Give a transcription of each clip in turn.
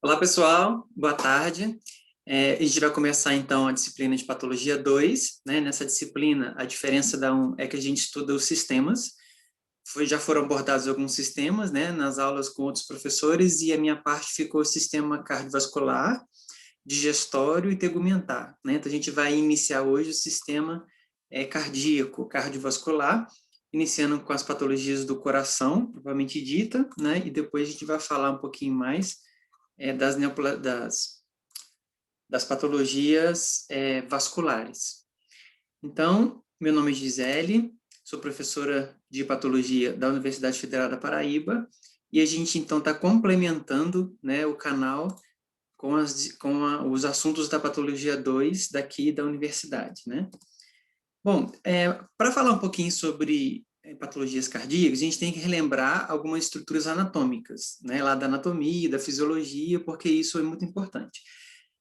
Olá, pessoal. Boa tarde. A gente vai começar, então, a disciplina de Patologia 2, né? Nessa disciplina, a diferença da 1 é que a gente estuda os sistemas. Já foram abordados alguns sistemas, né? Nas aulas com outros professores, e a minha parte ficou o sistema cardiovascular, digestório e tegumentar, né? Então, a gente vai iniciar hoje o sistema cardíaco, cardiovascular, iniciando com as patologias do coração, propriamente dita, né? E depois a gente vai falar um pouquinho mais das patologias vasculares. Então, meu nome é Gisele, sou professora de patologia da Universidade Federal da Paraíba, e a gente, então, está complementando, né, o canal com os assuntos da Patologia 2 daqui da universidade, né? Bom, para falar um pouquinho sobre patologias cardíacas, a gente tem que relembrar algumas estruturas anatômicas, né, lá da anatomia, da fisiologia, porque isso é muito importante.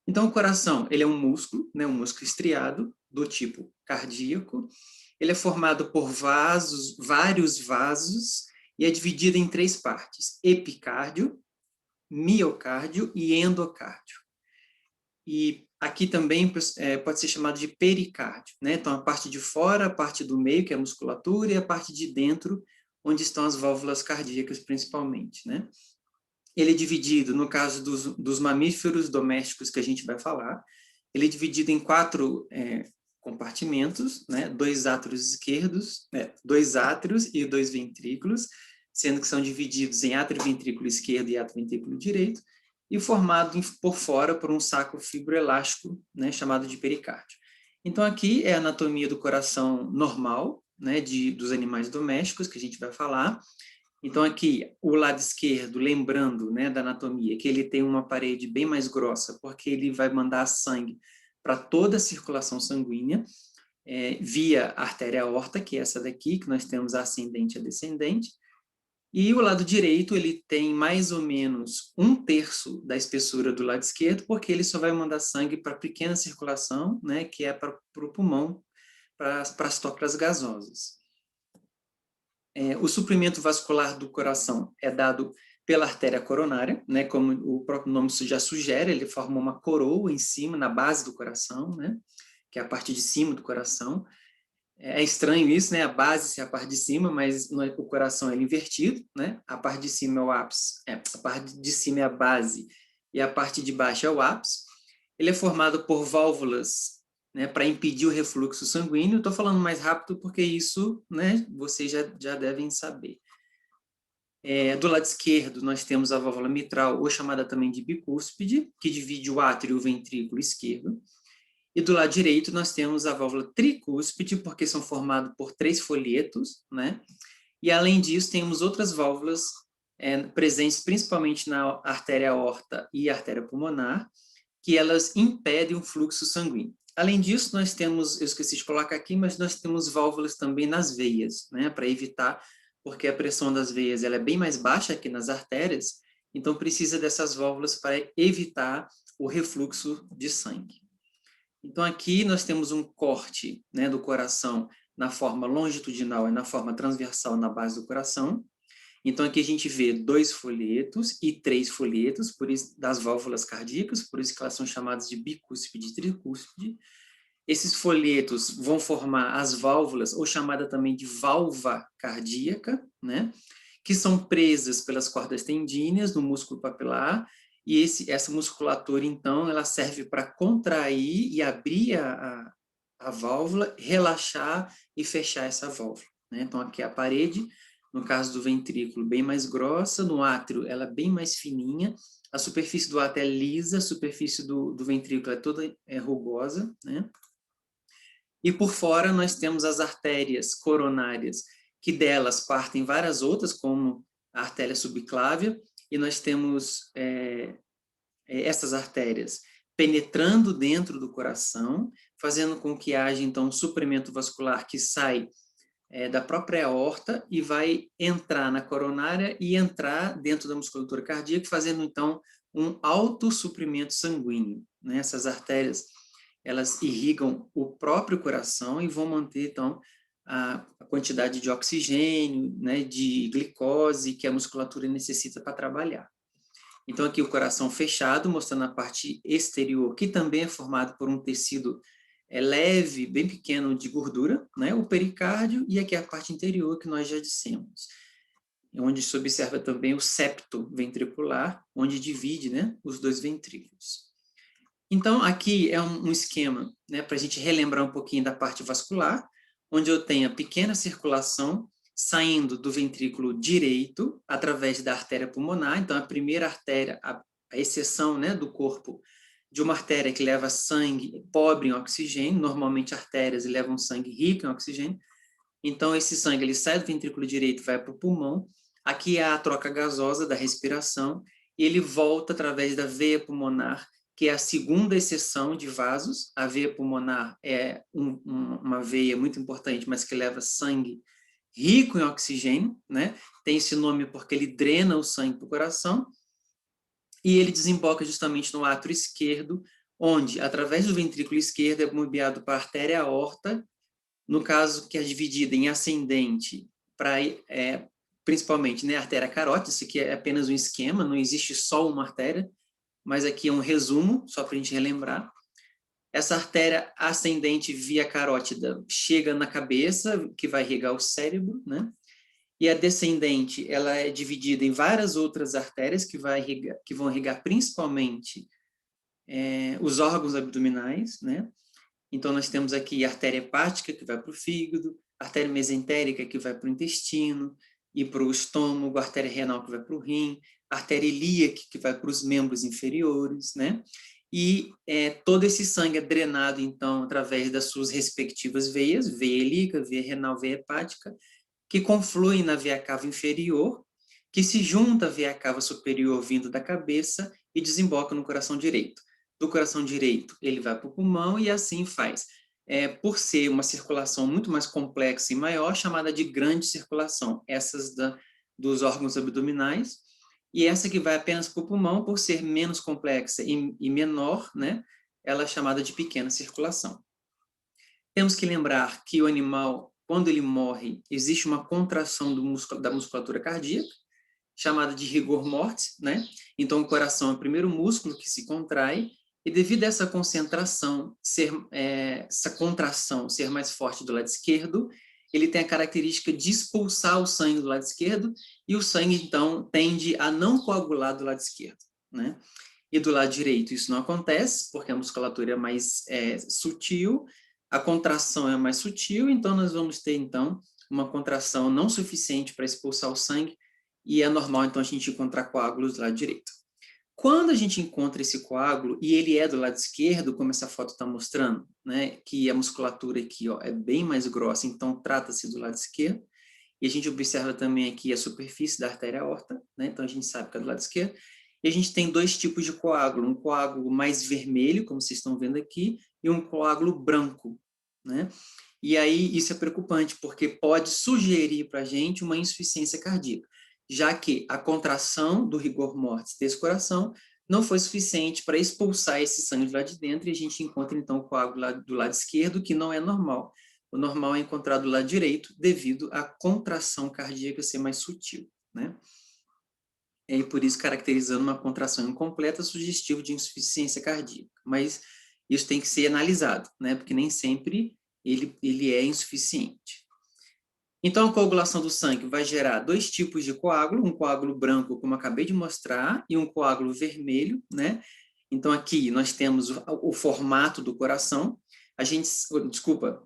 Então, o coração, ele é um músculo, né, um músculo estriado, do tipo cardíaco. Ele é formado por vasos, vários vasos, e é dividido em três partes: epicárdio, miocárdio e endocárdio. E aqui também pode ser chamado de pericárdio, né? Então, a parte de fora, a parte do meio, que é a musculatura, e a parte de dentro, onde estão as válvulas cardíacas, principalmente, né? Ele é dividido, no caso dos mamíferos domésticos que a gente vai falar, ele é dividido em quatro compartimentos, né? Dois átrios esquerdos, dois átrios e dois ventrículos, sendo que são divididos em átrio ventrículo esquerdo e átrio ventrículo direito, e formado por fora por um saco fibroelástico, né, chamado de pericárdio. Então, aqui é a anatomia do coração normal, né, dos animais domésticos, que a gente vai falar. Então, aqui, o lado esquerdo, lembrando, né, da anatomia, que ele tem uma parede bem mais grossa, porque ele vai mandar sangue para toda a circulação sanguínea, via artéria aorta, que é essa daqui, que nós temos a ascendente e a descendente. E o lado direito, ele tem mais ou menos 1/3 da espessura do lado esquerdo, porque ele só vai mandar sangue para a pequena circulação, né, que é para o pulmão, para as tocas gasosas. O suprimento vascular do coração é dado pela artéria coronária, né, como o próprio nome já sugere, ele forma uma coroa em cima, na base do coração, né, que é a parte de cima do coração. É estranho isso, né? A base ser a parte de cima, mas o coração é invertido, né? A parte de cima é o ápice, a parte de cima é a base e a parte de baixo é o ápice. Ele é formado por válvulas, né, para impedir o refluxo sanguíneo. Estou falando mais rápido porque isso, né, vocês já devem saber. Do lado esquerdo, nós temos a válvula mitral, ou chamada também de bicúspide, que divide o átrio e o ventrículo esquerdo. E do lado direito nós temos a válvula tricúspide, porque são formados por 3 folhetos, né? E além disso temos outras válvulas presentes principalmente na artéria aorta e artéria pulmonar, que elas impedem o fluxo sanguíneo. Além disso, nós temos, eu esqueci de colocar aqui, mas nós temos válvulas também nas veias, né? Para evitar, porque a pressão das veias ela é bem mais baixa que nas artérias, então precisa dessas válvulas para evitar o refluxo de sangue. Então, aqui nós temos um corte, né, do coração na forma longitudinal e na forma transversal na base do coração. Então, aqui a gente vê 2 folhetos e 3 folhetos, por isso, das válvulas cardíacas, por isso que elas são chamadas de bicúspide e tricúspide. Esses folhetos vão formar as válvulas, ou chamada também de válvula cardíaca, né, que são presas pelas cordas tendíneas no músculo papilar, e essa musculatura, então, ela serve para contrair e abrir a válvula, relaxar e fechar essa válvula, né? Então, aqui é a parede, no caso do ventrículo, bem mais grossa, no átrio, ela é bem mais fininha, a superfície do átrio é lisa, a superfície do ventrículo é toda rugosa, né? E por fora nós temos as artérias coronárias, que delas partem várias outras, como a artéria subclávia, e nós temos essas artérias penetrando dentro do coração, fazendo com que haja, então, um suprimento vascular que sai da própria aorta e vai entrar na coronária e entrar dentro da musculatura cardíaca, fazendo, então, um autossuprimento sanguíneo, né? Essas artérias, elas irrigam o próprio coração e vão manter, então, a quantidade de oxigênio, né, de glicose que a musculatura necessita para trabalhar. Então, aqui o coração fechado, mostrando a parte exterior, que também é formado por um tecido leve, bem pequeno de gordura, né? O pericárdio, e aqui a parte interior, que nós já dissemos, onde se observa também o septo ventricular, onde divide, né, os dois ventrículos. Então, aqui é um esquema, né, para a gente relembrar um pouquinho da parte vascular, onde eu tenho a pequena circulação saindo do ventrículo direito, através da artéria pulmonar. Então, a primeira artéria, a exceção, né, do corpo, de uma artéria que leva sangue pobre em oxigênio, normalmente artérias levam sangue rico em oxigênio. Então, esse sangue ele sai do ventrículo direito e vai para o pulmão. Aqui é a troca gasosa da respiração, e ele volta através da veia pulmonar, que é a segunda exceção de vasos. A veia pulmonar é uma veia muito importante, mas que leva sangue rico em oxigênio, né? Tem esse nome porque ele drena o sangue para o coração, e ele desemboca justamente no átrio esquerdo, onde, através do ventrículo esquerdo, é bombeado para a artéria aorta, no caso que é dividida em ascendente, para principalmente, né, a artéria carótida. Isso aqui é apenas um esquema, não existe só uma artéria, mas aqui é um resumo, só para a gente relembrar. Essa artéria ascendente via carótida chega na cabeça, que vai irrigar o cérebro, né? E a descendente, ela é dividida em várias outras artérias que vão irrigar principalmente os órgãos abdominais, né? Então, nós temos aqui a artéria hepática, que vai para o fígado, a artéria mesentérica, que vai para o intestino e para o estômago, a artéria renal, que vai para o rim, a artéria ilíaca, que vai para os membros inferiores, né? E todo esse sangue é drenado, então, através das suas respectivas veias, veia ilíaca, veia renal, veia hepática, que confluem na veia cava inferior, que se junta à veia cava superior vindo da cabeça e desemboca no coração direito. Do coração direito, ele vai para o pulmão e assim faz. Por ser uma circulação muito mais complexa e maior, chamada de grande circulação, essas dos órgãos abdominais, e essa que vai apenas para o pulmão, por ser menos complexa e menor, né, ela é chamada de pequena circulação. Temos que lembrar que o animal, quando ele morre, existe uma contração da musculatura cardíaca, chamada de rigor mortis, né? Então, o coração é o primeiro músculo que se contrai, e devido a essa concentração, essa contração ser mais forte do lado esquerdo, ele tem a característica de expulsar o sangue do lado esquerdo, e o sangue, então, tende a não coagular do lado esquerdo, né? E do lado direito isso não acontece, porque a musculatura é mais sutil, a contração é mais sutil, então nós vamos ter, então, uma contração não suficiente para expulsar o sangue, e é normal, então, a gente encontrar coágulos do lado direito. Quando a gente encontra esse coágulo, e ele é do lado esquerdo, como essa foto está mostrando, né, que a musculatura aqui, ó, é bem mais grossa, então trata-se do lado esquerdo, e a gente observa também aqui a superfície da artéria aorta, né, então a gente sabe que é do lado esquerdo, e a gente tem dois tipos de coágulo, um coágulo mais vermelho, como vocês estão vendo aqui, e um coágulo branco, né? E aí isso é preocupante, porque pode sugerir para a gente uma insuficiência cardíaca, já que a contração do rigor mortis desse coração não foi suficiente para expulsar esse sangue do lado de dentro, e a gente encontra, então, o coágulo do lado esquerdo, que não é normal. O normal é encontrado do lado direito, devido à contração cardíaca ser mais sutil, né? E por isso caracterizando uma contração incompleta, sugestivo de insuficiência cardíaca. Mas isso tem que ser analisado, né? Porque nem sempre ele é insuficiente. Então, a coagulação do sangue vai gerar dois tipos de coágulo, um coágulo branco, como eu acabei de mostrar, e um coágulo vermelho, né? Então, aqui nós temos o formato do coração,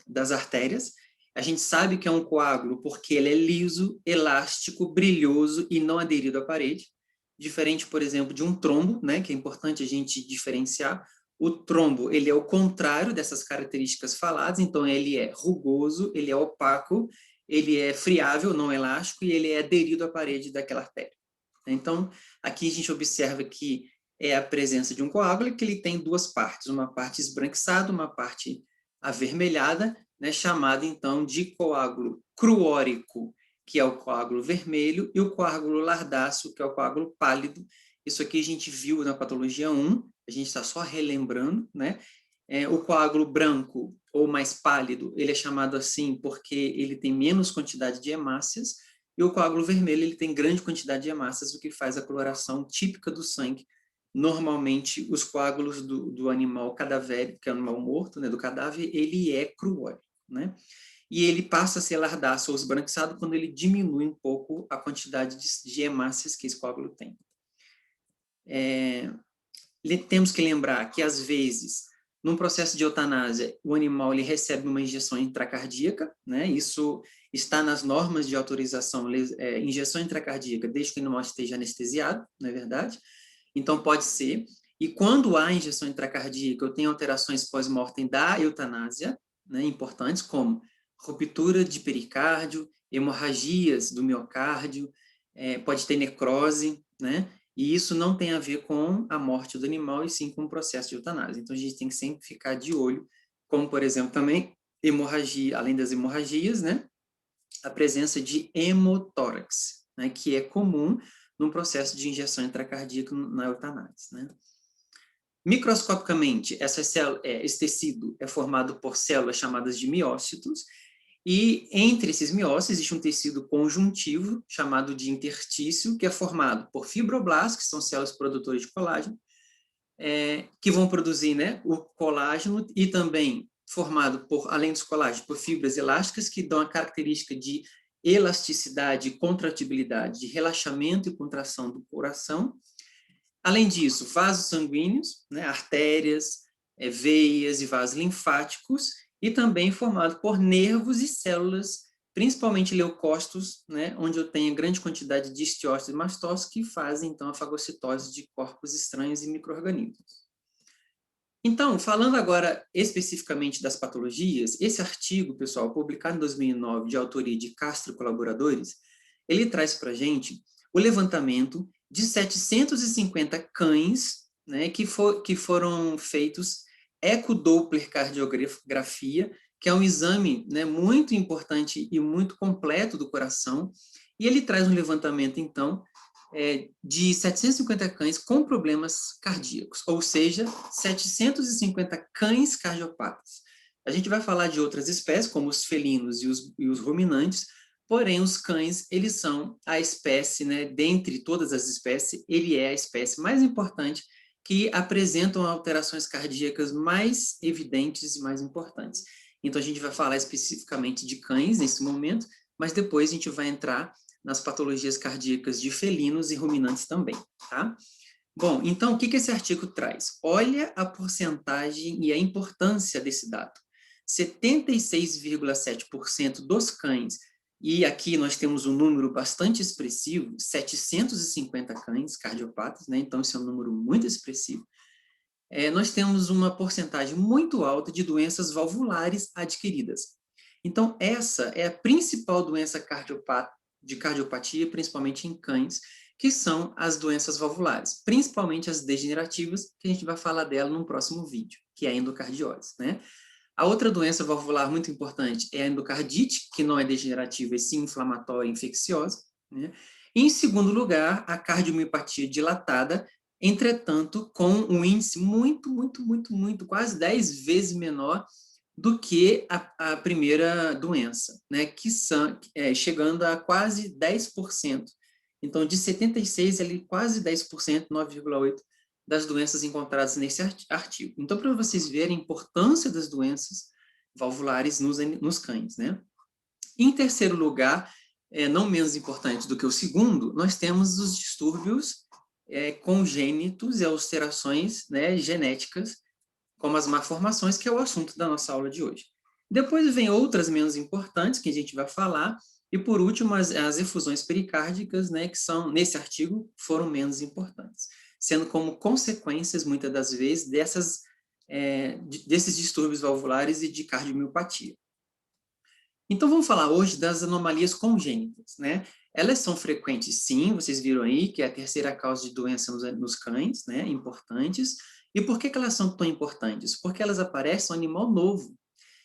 das artérias. A gente sabe que é um coágulo porque ele é liso, elástico, brilhoso e não aderido à parede, diferente, por exemplo, de um trombo, né, que é importante a gente diferenciar. O trombo, ele é o contrário dessas características faladas, então ele é rugoso, ele é opaco, ele é friável, não elástico, e ele é aderido à parede daquela artéria. Então, aqui a gente observa que é a presença de um coágulo, que ele tem duas partes, uma parte esbranquiçada, uma parte avermelhada, né, chamada, então, de coágulo cruórico, que é o coágulo vermelho, e o coágulo lardáceo, que é o coágulo pálido. Isso aqui a gente viu na patologia 1, a gente está só relembrando, né? O coágulo branco, ou mais pálido, ele é chamado assim porque ele tem menos quantidade de hemácias, e o coágulo vermelho ele tem grande quantidade de hemácias, o que faz a coloração típica do sangue. Normalmente, os coágulos do animal cadavérico, que é o animal morto, né, do cadáver, ele é cruólico, né? E ele passa a ser lardaço ou esbranquiçado quando ele diminui um pouco a quantidade de hemácias que esse coágulo tem. Temos que lembrar que, às vezes, num processo de eutanásia, o animal ele recebe uma injeção intracardíaca, né? Isso está nas normas de autorização, injeção intracardíaca, desde que o animal esteja anestesiado, não é verdade? Então, pode ser. E quando há injeção intracardíaca, eu tenho alterações pós-mortem da eutanásia, né, importantes, como ruptura de pericárdio, hemorragias do miocárdio, pode ter necrose, né? E isso não tem a ver com a morte do animal, e sim com o processo de eutanásia. Então, a gente tem que sempre ficar de olho, como, por exemplo, também hemorragia, além das hemorragias, né? A presença de hemotórax, né? Que é comum num processo de injeção intracardíaca na eutanásia, né? Microscopicamente, esse tecido é formado por células chamadas de miócitos, e entre esses miócitos existe um tecido conjuntivo, chamado de interstício, que é formado por fibroblastos, que são células produtoras de colágeno, que vão produzir, né, o colágeno, e também formado por, além dos colágenos, por fibras elásticas, que dão a característica de elasticidade, contratibilidade, de relaxamento e contração do coração. Além disso, vasos sanguíneos, né, artérias, veias e vasos linfáticos, e também formado por nervos e células, principalmente leucócitos, né, onde eu tenho grande quantidade de histiócitos e mastócitos, que fazem, então, a fagocitose de corpos estranhos e micro-organismos. Então, falando agora especificamente das patologias, esse artigo, pessoal, publicado em 2009, de autoria de Castro e colaboradores, ele traz para a gente o levantamento de 750 cães, né, que foram feitos ecodoppler cardiografia, que é um exame, né, muito importante e muito completo do coração, e ele traz um levantamento, então, de 750 cães com problemas cardíacos, ou seja, 750 cães cardiopatas. A gente vai falar de outras espécies, como os felinos e os ruminantes, porém, os cães, eles são a espécie, né, dentre todas as espécies, ele é a espécie mais importante que apresentam alterações cardíacas mais evidentes e mais importantes. Então, a gente vai falar especificamente de cães nesse momento, mas depois a gente vai entrar nas patologias cardíacas de felinos e ruminantes também, tá? Bom, então, o que esse artigo traz? Olha a porcentagem e a importância desse dado. 76,7% dos cães, e aqui nós temos um número bastante expressivo, 750 cães cardiopatas, né? Então, esse é um número muito expressivo. Nós temos uma porcentagem muito alta de doenças valvulares adquiridas. Então, essa é a principal doença de cardiopatia, principalmente em cães, que são as doenças valvulares, principalmente as degenerativas, que a gente vai falar dela no próximo vídeo, que é a endocardiose, né? A outra doença valvular muito importante é a endocardite, que não é degenerativa, e sim inflamatória e infecciosa, né? E, em segundo lugar, a cardiomiopatia dilatada, entretanto, com um índice muito, quase 10 vezes menor do que a primeira doença, né, que são, chegando a quase 10%. Então, de 76%, ali, quase 10%, 9,8%, das doenças encontradas nesse artigo. Então, para vocês verem a importância das doenças valvulares nos cães, né? Em terceiro lugar, não menos importante do que o segundo, nós temos os distúrbios congênitos e alterações, né, genéticas, como as malformações, que é o assunto da nossa aula de hoje. Depois vem outras menos importantes, que a gente vai falar, e por último, as efusões pericárdicas, né, que são, nesse artigo, foram menos importantes, sendo como consequências, muitas das vezes, desses distúrbios valvulares e de cardiomiopatia. Então, vamos falar hoje das anomalias congênitas, né? Elas são frequentes, sim, vocês viram aí, que é a terceira causa de doença nos cães, né, importantes. E por que elas são tão importantes? Porque elas aparecem no animal novo.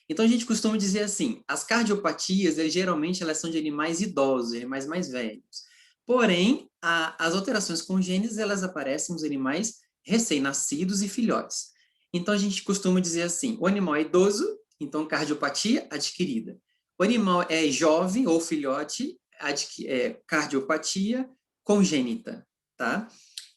Então, a gente costuma dizer assim, as cardiopatias, geralmente, elas são de animais idosos, animais mais velhos. Porém, as alterações congênitas, elas aparecem nos animais recém-nascidos e filhotes. Então, a gente costuma dizer assim, o animal é idoso, então cardiopatia adquirida. O animal é jovem ou filhote, cardiopatia congênita, tá?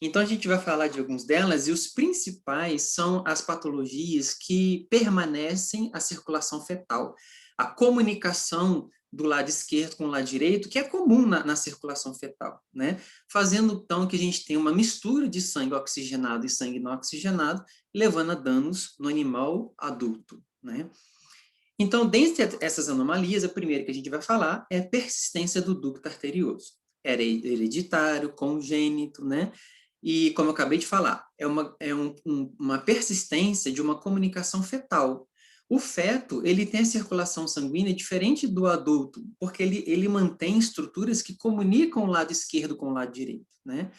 Então, a gente vai falar de alguns delas, e os principais são as patologias que permanecem a circulação fetal. A comunicação do lado esquerdo com o lado direito, que é comum na circulação fetal, né? Fazendo, então, que a gente tenha uma mistura de sangue oxigenado e sangue não oxigenado, levando a danos no animal adulto, né? Então, dentre essas anomalias, a primeira que a gente vai falar é a persistência do ducto arterioso. Era hereditário, congênito, né? E, como eu acabei de falar, é uma persistência de uma comunicação fetal. O feto, ele tem a circulação sanguínea diferente do adulto, porque ele mantém estruturas que comunicam o lado esquerdo com o lado direito, né?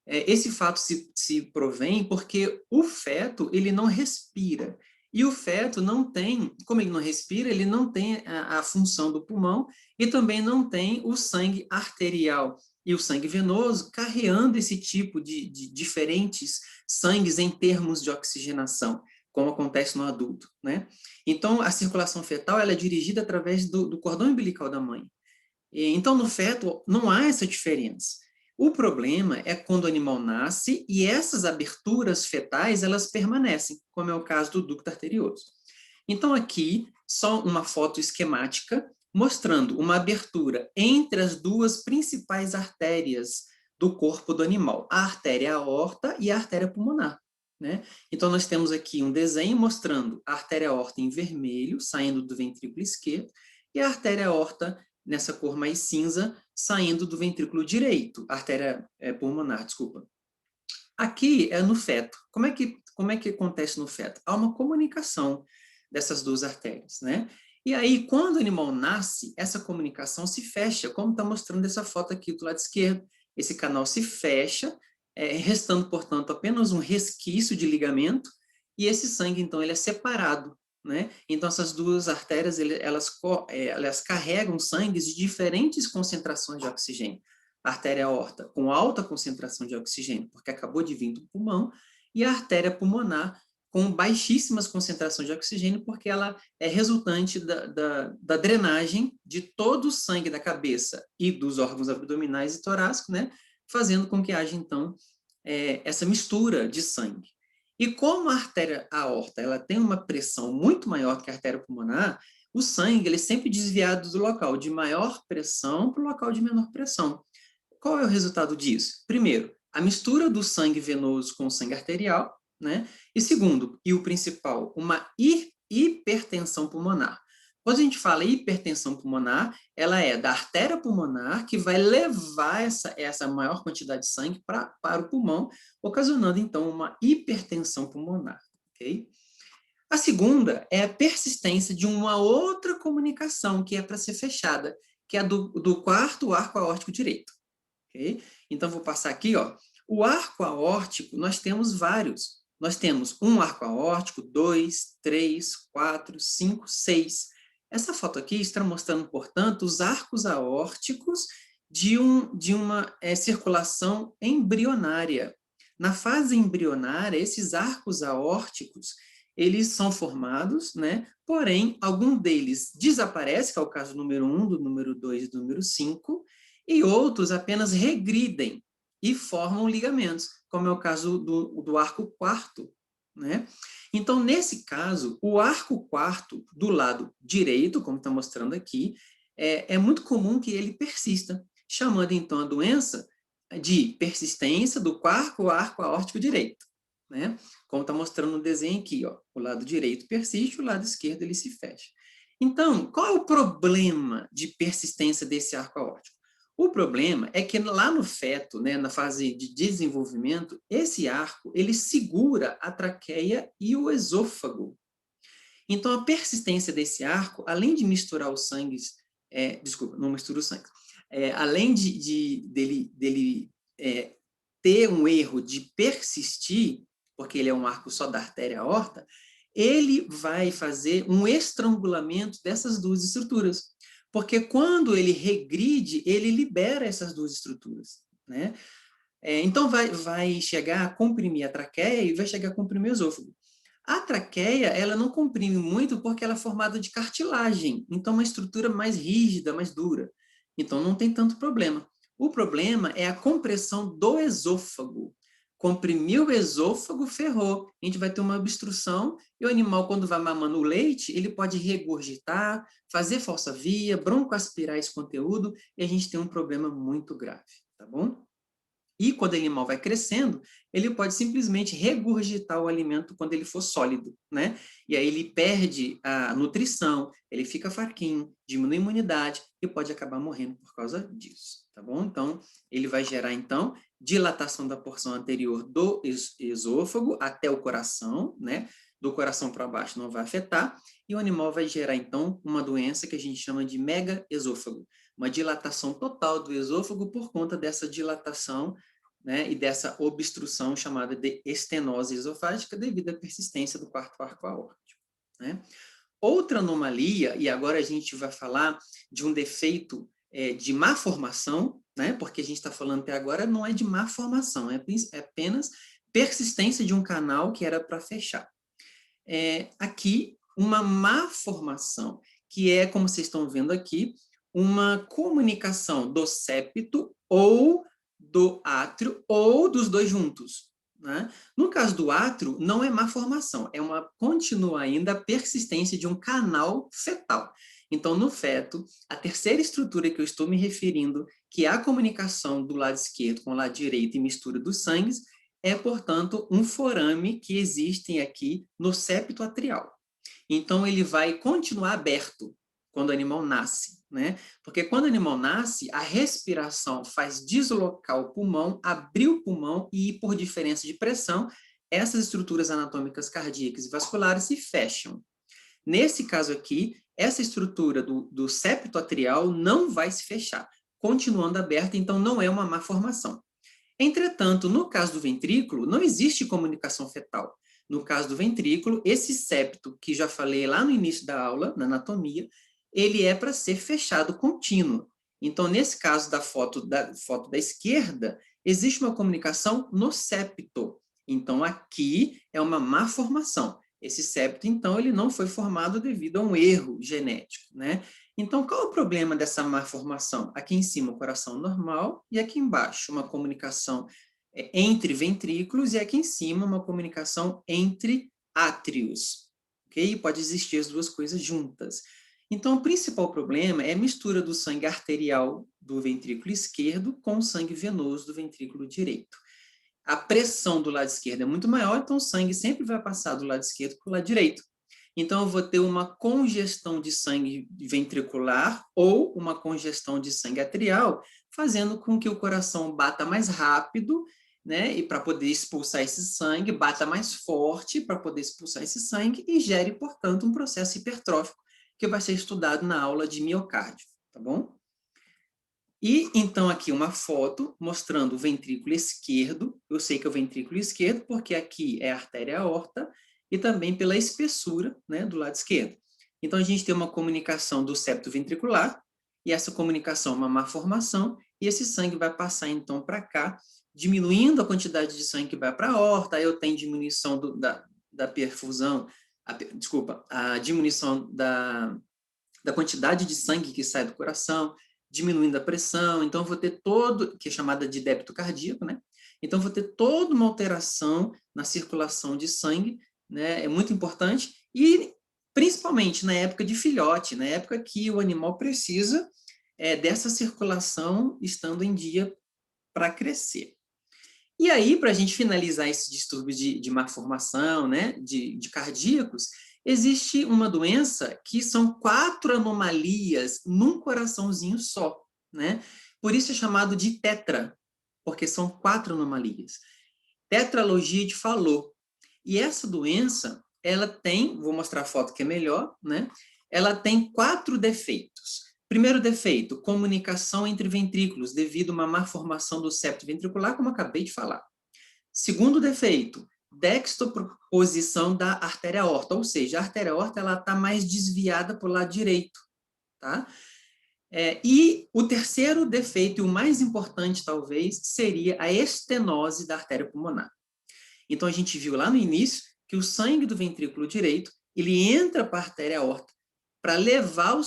Esse fato se provém porque o feto, ele não respira. E o feto não tem, como ele não respira, ele não tem a função do pulmão e também não tem o sangue arterial e o sangue venoso carreando esse tipo de diferentes sangues em termos de oxigenação, como acontece no adulto, né? Então, a circulação fetal, ela é dirigida através do cordão umbilical da mãe. Então, no feto, não há essa diferença. O problema é quando o animal nasce e essas aberturas fetais, elas permanecem, como é o caso do ducto arterioso. Então, aqui, só uma foto esquemática mostrando uma abertura entre as duas principais artérias do corpo do animal, a artéria aorta e a artéria pulmonar, né? Então, nós temos aqui um desenho mostrando a artéria aorta em vermelho, saindo do ventrículo esquerdo, e a artéria aorta nessa cor mais cinza, saindo do ventrículo direito, artéria pulmonar, desculpa. Aqui é no feto. Como é que acontece no feto? Há uma comunicação dessas duas artérias, né? E aí, quando o animal nasce, essa comunicação se fecha, como está mostrando essa foto aqui do lado esquerdo. Esse canal se fecha, restando, portanto, apenas um resquício de ligamento, e esse sangue, então, ele é separado, né? Então, essas duas artérias, elas carregam sangues de diferentes concentrações de oxigênio. A artéria aorta com alta concentração de oxigênio, porque acabou de vir do pulmão, e a artéria pulmonar com baixíssimas concentrações de oxigênio, porque ela é resultante da drenagem de todo o sangue da cabeça e dos órgãos abdominais e torácicos, né? Fazendo com que haja, então, essa mistura de sangue. E como a artéria aorta ela tem uma pressão muito maior que a artéria pulmonar, o sangue ele é sempre desviado do local de maior pressão para o local de menor pressão. Qual é o resultado disso? Primeiro, a mistura do sangue venoso com o sangue arterial, né? E segundo, e o principal, uma hipertensão pulmonar. Quando a gente fala hipertensão pulmonar, ela é da artéria pulmonar que vai levar essa maior quantidade de sangue para o pulmão, ocasionando, então, uma hipertensão pulmonar, ok? A segunda é a persistência de uma outra comunicação que é para ser fechada, que é a do quarto arco aórtico direito. Okay? Então, vou passar aqui, ó. O arco aórtico, nós temos vários. Nós temos um arco aórtico, 2, 3, 4, 5, 6. Essa foto aqui está mostrando, portanto, os arcos aórticos de uma circulação embrionária. Na fase embrionária, esses arcos aórticos, eles são formados, né? Porém, algum deles desaparece, que é o caso número 1, do número 2 e do número 5, e outros apenas regridem e formam ligamentos, como é o caso do arco quarto, né? Então, nesse caso, o arco quarto do lado direito, como está mostrando aqui, é muito comum que ele persista, chamando então a doença de persistência do quarto arco aórtico direito, né? Como está mostrando no desenho aqui, ó, o lado direito persiste, o lado esquerdo ele se fecha. Então, qual é o problema de persistência desse arco aórtico? O problema é que lá no feto, né, na fase de desenvolvimento, esse arco, ele segura a traqueia e o esôfago. Então, a persistência desse arco, além de misturar os sangues, desculpa, não mistura os sangues, além dele ter um erro de persistir, porque ele é um arco só da artéria aorta, ele vai fazer um estrangulamento dessas duas estruturas. Porque quando ele regride, ele libera essas duas estruturas, né? Então, vai chegar a comprimir a traqueia e vai chegar a comprimir o esôfago. A traqueia, ela não comprime muito porque ela é formada de cartilagem, então uma estrutura mais rígida, mais dura. Então não tem tanto problema. O problema é a compressão do esôfago. Comprimiu o esôfago, ferrou. A gente vai ter uma obstrução e o animal, quando vai mamando o leite, ele pode regurgitar, fazer falsa via, broncoaspirar esse conteúdo e a gente tem um problema muito grave, tá bom? E quando o animal vai crescendo, ele pode simplesmente regurgitar o alimento quando ele for sólido, né? E aí ele perde a nutrição, ele fica fraquinho, diminui a imunidade e pode acabar morrendo por causa disso, tá bom? Então, ele vai gerar, então, dilatação da porção anterior do esôfago até o coração, né? Do coração para baixo não vai afetar, e o animal vai gerar, então, uma doença que a gente chama de megaesôfago, uma dilatação total do esôfago por conta dessa dilatação, né, e dessa obstrução chamada de estenose esofágica devido à persistência do quarto arco aórtico, né? Outra anomalia, e agora a gente vai falar de um defeito de má formação, né, porque a gente está falando até agora não é de má formação, é apenas persistência de um canal que era para fechar. Aqui, uma má formação, que é, como vocês estão vendo aqui, uma comunicação do septo ou do átrio ou dos dois juntos, né? No caso do átrio, não é má formação, continua ainda a persistência de um canal fetal. Então, no feto, a terceira estrutura que eu estou me referindo, que é a comunicação do lado esquerdo com o lado direito e mistura dos sangues, é, portanto, um forame que existe aqui no septo atrial. Então, ele vai continuar aberto quando o animal nasce, né? Porque quando o animal nasce, a respiração faz deslocar o pulmão, abrir o pulmão e, por diferença de pressão, essas estruturas anatômicas cardíacas e vasculares se fecham. Nesse caso aqui, essa estrutura do septo atrial não vai se fechar, continuando aberta, então não é uma má formação. Entretanto, no caso do ventrículo, não existe comunicação fetal. No caso do ventrículo, esse septo, que já falei lá no início da aula, na anatomia, ele é para ser fechado contínuo. Então, nesse caso da foto da esquerda, existe uma comunicação no septo. Então, aqui é uma má formação. Esse septo, então, ele não foi formado devido a um erro genético, né? Então, qual é o problema dessa má formação? Aqui em cima, o coração normal, e aqui embaixo, uma comunicação entre ventrículos, e aqui em cima, uma comunicação entre átrios. Ok? Pode existir as duas coisas juntas. Então, o principal problema é a mistura do sangue arterial do ventrículo esquerdo com o sangue venoso do ventrículo direito. A pressão do lado esquerdo é muito maior, então o sangue sempre vai passar do lado esquerdo para o lado direito. Então, eu vou ter uma congestão de sangue ventricular ou uma congestão de sangue atrial, fazendo com que o coração bata mais rápido, né, e para poder expulsar esse sangue, bata mais forte para poder expulsar esse sangue e gere, portanto, um processo hipertrófico que vai ser estudado na aula de miocárdio, tá bom? E, então, aqui uma foto mostrando o ventrículo esquerdo. Eu sei que é o ventrículo esquerdo porque aqui é a artéria aorta e também pela espessura, né, do lado esquerdo. Então, a gente tem uma comunicação do septo ventricular e essa comunicação é uma má formação e esse sangue vai passar, então, para cá, diminuindo a quantidade de sangue que vai para a aorta, aí eu tenho diminuição da perfusão, a diminuição da quantidade de sangue que sai do coração, diminuindo a pressão, então vou ter que é chamada de débito cardíaco, né? Então vou ter toda uma alteração na circulação de sangue, né? É muito importante e principalmente na época de filhote, na época que o animal precisa dessa circulação estando em dia para crescer. E aí, para a gente finalizar esses distúrbios de malformação, né, de cardíacos, existe uma doença que são 4 anomalias num coraçãozinho só, né? Por isso é chamado de tetra, porque são 4 anomalias. Tetralogia de Fallot. E essa doença, ela tem, vou mostrar a foto que é melhor, né? Ela tem 4 defeitos. Primeiro defeito, comunicação entre ventrículos, devido a uma má formação do septo ventricular, como acabei de falar. Segundo defeito, dextroposição da artéria aorta, ou seja, a artéria aorta está mais desviada para o lado direito, tá? E o terceiro defeito, e o mais importante talvez, seria a estenose da artéria pulmonar. Então, a gente viu lá no início que o sangue do ventrículo direito, ele entra para a artéria aorta para levar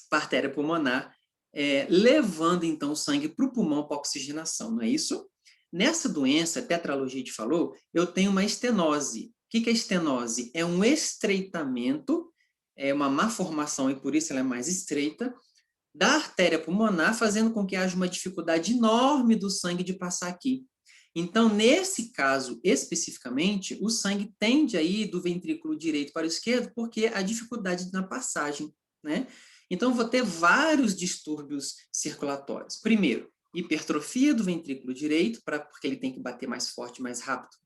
para a artéria pulmonar, levando, então, o sangue para o pulmão para oxigenação, não é isso? Nessa doença, tetralogia falou, eu tenho uma estenose. O que é estenose? É um estreitamento, é uma má formação, e por isso ela é mais estreita, da artéria pulmonar, fazendo com que haja uma dificuldade enorme do sangue de passar aqui. Então, nesse caso especificamente, o sangue tende a ir do ventrículo direito para o esquerdo, porque a dificuldade na passagem, né? Então, vou ter vários distúrbios circulatórios. Primeiro, hipertrofia do ventrículo direito, porque ele tem que bater mais forte, mais rápido.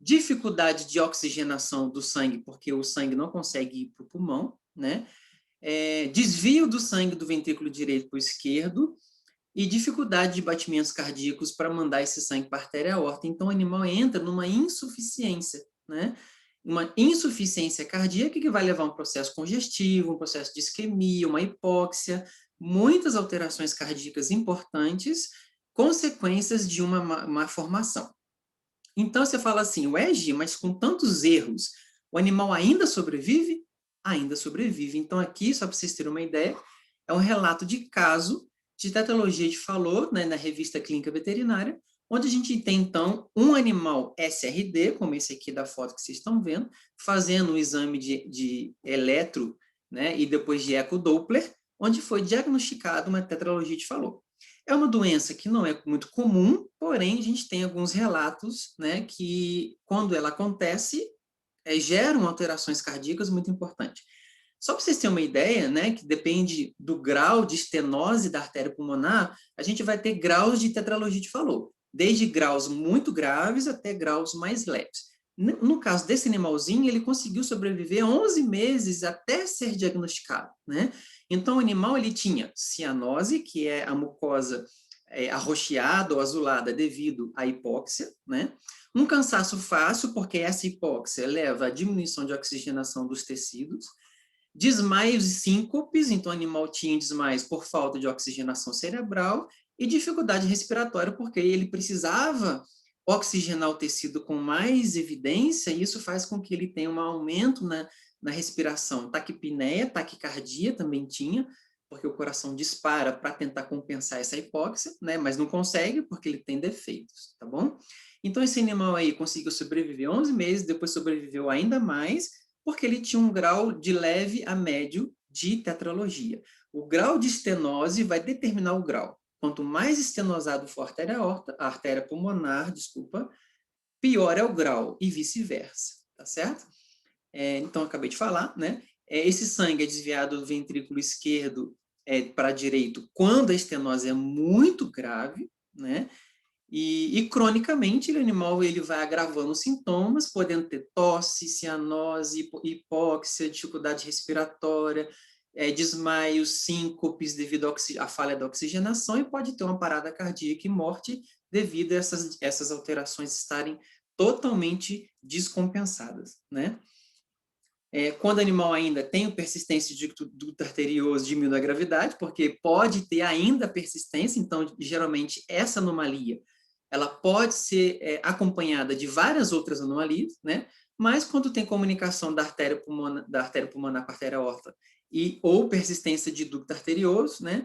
Dificuldade de oxigenação do sangue, porque o sangue não consegue ir para o pulmão, né? Desvio do sangue do ventrículo direito para o esquerdo e dificuldade de batimentos cardíacos para mandar esse sangue para a artéria aorta. Então, o animal entra numa insuficiência, né? Uma insuficiência cardíaca que vai levar a um processo congestivo, um processo de isquemia, uma hipóxia, muitas alterações cardíacas importantes, consequências de uma má formação. Então, você fala assim, ué, Gi, mas com tantos erros, o animal ainda sobrevive? Ainda sobrevive. Então, aqui, só para vocês terem uma ideia, é um relato de caso de tetralogia de Fallot, né, na revista Clínica Veterinária, onde a gente tem, então, um animal SRD, como esse aqui da foto que vocês estão vendo, fazendo um exame de eletro, né, e depois de eco-Doppler, onde foi diagnosticado uma tetralogia de Fallot. É uma doença que não é muito comum, porém, a gente tem alguns relatos, né, que, quando ela acontece, geram alterações cardíacas muito importantes. Só para vocês terem uma ideia, né, que depende do grau de estenose da artéria pulmonar, a gente vai ter graus de tetralogia de Fallot, desde graus muito graves até graus mais leves. No caso desse animalzinho, ele conseguiu sobreviver 11 meses até ser diagnosticado, né? Então, o animal ele tinha cianose, que é a mucosa arroxeada ou azulada devido à hipóxia, né? Um cansaço fácil, porque essa hipóxia leva à diminuição de oxigenação dos tecidos, desmaios e síncopes, então o animal tinha desmaios por falta de oxigenação cerebral, e dificuldade respiratória, porque ele precisava oxigenar o tecido com mais evidência, e isso faz com que ele tenha um aumento na respiração. Taquipneia, taquicardia também tinha, porque o coração dispara para tentar compensar essa hipóxia, né, mas não consegue, porque ele tem defeitos, tá bom? Então, esse animal aí conseguiu sobreviver 11 meses, depois sobreviveu ainda mais, porque ele tinha um grau de leve a médio de tetralogia. O grau de estenose vai determinar o grau. Quanto mais estenosado for a artéria pulmonar, pior é o grau, e vice-versa, tá certo? Então, acabei de falar, né? Esse sangue é desviado do ventrículo esquerdo para direito quando a estenose é muito grave, né? E cronicamente, o animal ele vai agravando os sintomas, podendo ter tosse, cianose, hipóxia, dificuldade respiratória, desmaios, síncopes devido à falha da oxigenação, e pode ter uma parada cardíaca e morte devido a essas alterações estarem totalmente descompensadas, né? Quando o animal ainda tem persistência de duto arterioso, diminui a gravidade, porque pode ter ainda persistência, então, geralmente, essa anomalia ela pode ser acompanhada de várias outras anomalias, né? Mas quando tem comunicação da artéria pulmonar com a artéria aorta ou persistência de ducto arterioso, né?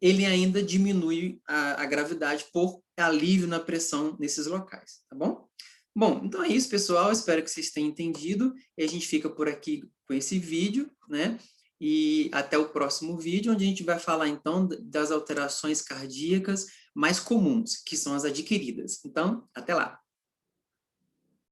Ele ainda diminui a gravidade por alívio na pressão nesses locais, tá bom? Bom, então é isso, pessoal. Espero que vocês tenham entendido. E a gente fica por aqui com esse vídeo, né? E até o próximo vídeo, onde a gente vai falar, então, das alterações cardíacas mais comuns, que são as adquiridas. Então, até lá!